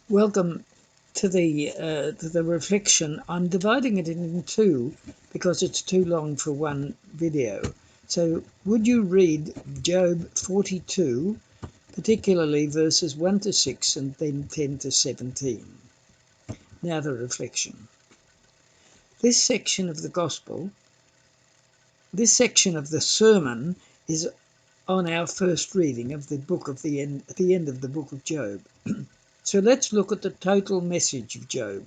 Welcome to the reflection. I'm dividing it in two because it's too long for one video. So would you read Job 42, particularly verses 1 to 6 and then 10 to 17? Now the reflection. This section of the gospel, this section of the sermon is on our first reading of the at the end of the book of Job. So let's look at the total message of Job.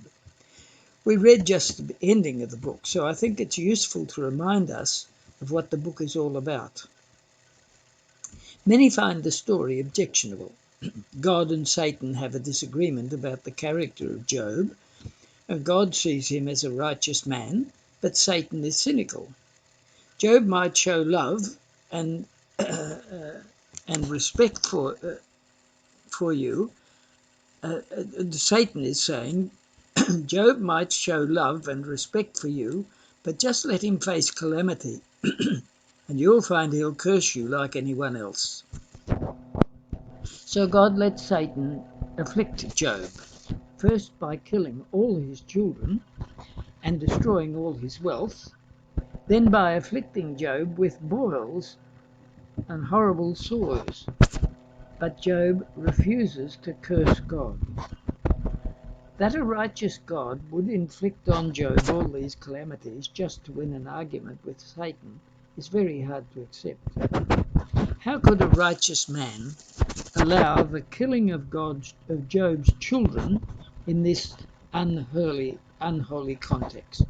We read just the ending of the book, so I think it's useful to remind us of what the book is all about. Many find the story objectionable. God and Satan have a disagreement about the character of Job, and God sees him as a righteous man, but Satan is cynical. Job might show love and respect for you. Satan is saying, Job might show love and respect for you, but just let him face calamity, and you'll find he'll curse you like anyone else. So God let Satan afflict Job, first by killing all his children and destroying all his wealth, then by afflicting Job with boils and horrible sores. But Job refuses to curse God. That a righteous God would inflict on Job all these calamities just to win an argument with Satan is very hard to accept. How could a righteous man allow the killing of Job's children in this unholy context?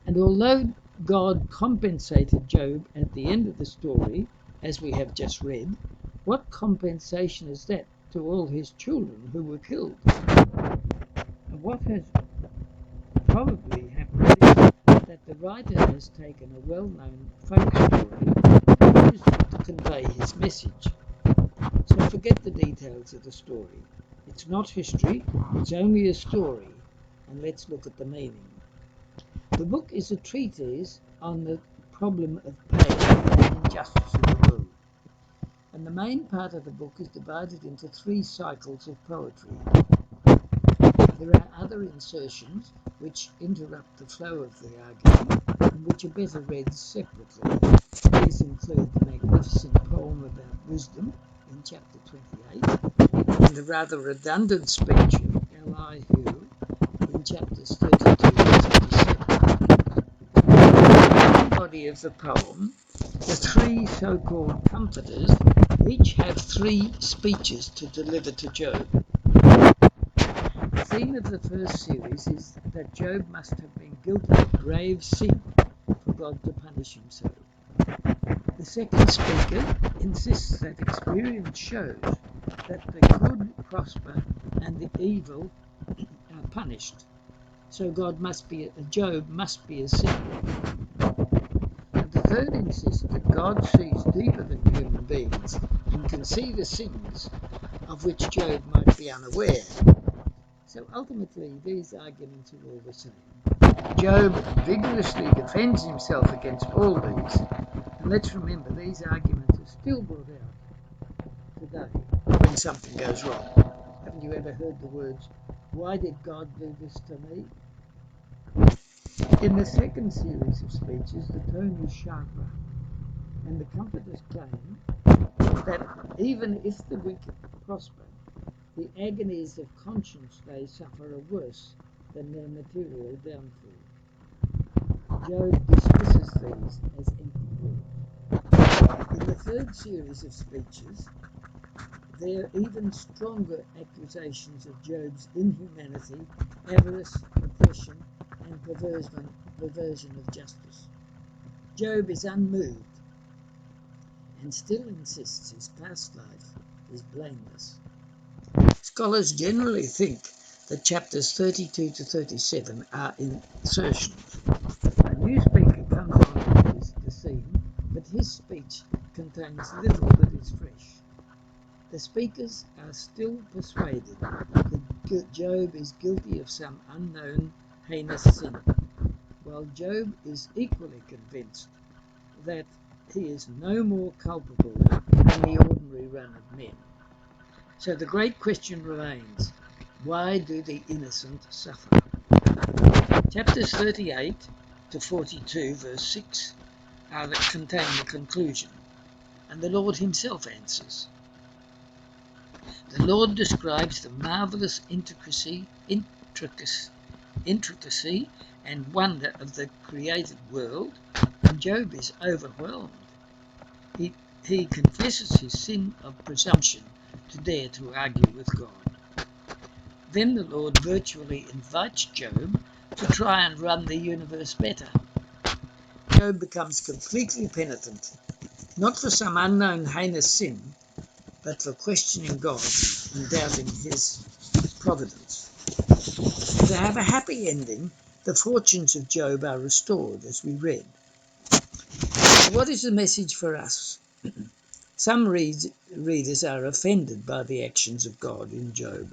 And although God compensated Job at the end of the story, as we have just read, what compensation is that to all his children who were killed? And what has probably happened is that the writer has taken a well-known folk story and used it to convey his message. So forget the details of the story. It's not history, it's only a story, and let's look at the meaning. The book is a treatise on the problem of pain and injustice in the world. And the main part of the book is divided into 3 cycles of poetry. There are other insertions which interrupt the flow of the argument and which are better read separately. These include the magnificent poem about wisdom in chapter 28 and the rather redundant speech of Elihu in chapters 32 to 37. In the main body of the poem, the 3 so-called comforters each have 3 speeches to deliver to Job. The theme of the first series is that Job must have been guilty of grave sin for God to punish him so. The second speaker insists that experience shows that the good prosper and the evil are punished. So Job must be a sinner. And the third insists that God sees deeper than human beings and can see the sins of which Job might be unaware. So ultimately, these arguments are all the same. Job vigorously defends himself against all these, and let's remember these arguments are still brought out today when something goes wrong. Haven't you ever heard the words, "Why did God do this to me?" In the second series of speeches, the tone is sharper, and the comforters claim that even if the wicked prosper, the agonies of conscience they suffer are worse than their material downfall. Job dismisses these as empty words. In the third series of speeches, there are even stronger accusations of Job's inhumanity, avarice, oppression, and perversion of justice. Job is unmoved and still insists his past life is blameless. Scholars generally think that chapters 32 to 37 are insertions. A new speaker comes on the scene, but his speech contains little that is fresh. The speakers are still persuaded that Job is guilty of some unknown heinous sin, while Job is equally convinced that he is no more culpable than the ordinary run of men. So the great question remains, why do the innocent suffer? Chapters 38 to 42, verse 6, contain the conclusion, and the Lord himself answers. The Lord describes the marvellous intricacy and wonder of the created world, and Job is overwhelmed. He confesses his sin of presumption to dare to argue with God. Then the Lord virtually invites Job to try and run the universe better. Job becomes completely penitent, not for some unknown heinous sin, but for questioning God and doubting his providence. To have a happy ending, the fortunes of Job are restored, as we read. What is the message for us? Some readers are offended by the actions of God in Job.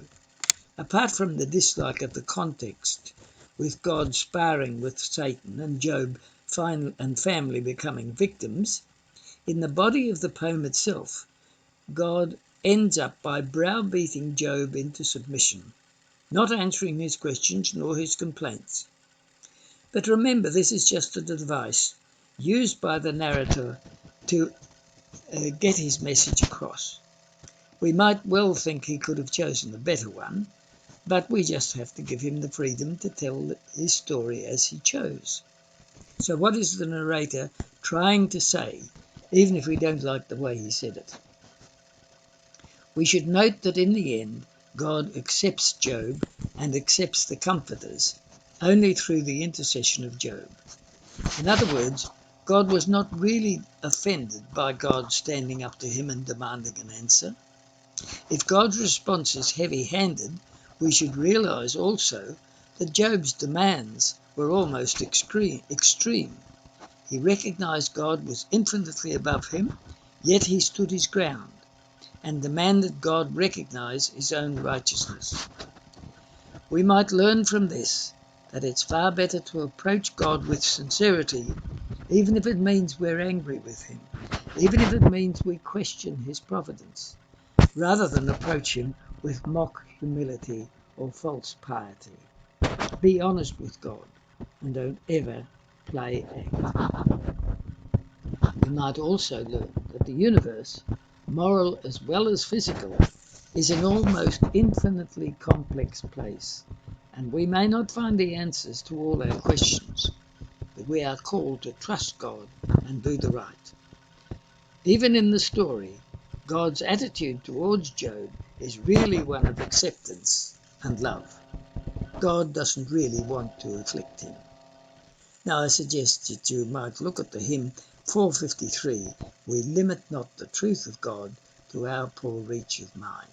Apart from the dislike of the context, with God sparring with Satan and Job and family becoming victims, in the body of the poem itself, God ends up by browbeating Job into submission, not answering his questions nor his complaints. But remember, this is just a device used by the narrator to get his message across. We might well think he could have chosen a better one, but we just have to give him the freedom to tell his story as he chose. So what is the narrator trying to say, even if we don't like the way he said it? We should note that in the end, God accepts Job and accepts the comforters only through the intercession of Job. In other words, God was not really offended by God standing up to him and demanding an answer. If God's response is heavy-handed, we should realize also that Job's demands were almost extreme. He recognized God was infinitely above him, yet he stood his ground and demanded God recognize his own righteousness. We might learn from this that it's far better to approach God with sincerity, even if it means we're angry with him, even if it means we question his providence, rather than approach him with mock humility or false piety. Be honest with God and don't ever play act. We might also learn that the universe, moral as well as physical, is an almost infinitely complex place, and we may not find the answers to all our questions, but we are called to trust God and do the right. Even in the story, God's attitude towards Job is really one of acceptance and love. God doesn't really want to afflict him. Now I suggest that you might look at the hymn 453, "We limit not the truth of God to our poor reach of mind."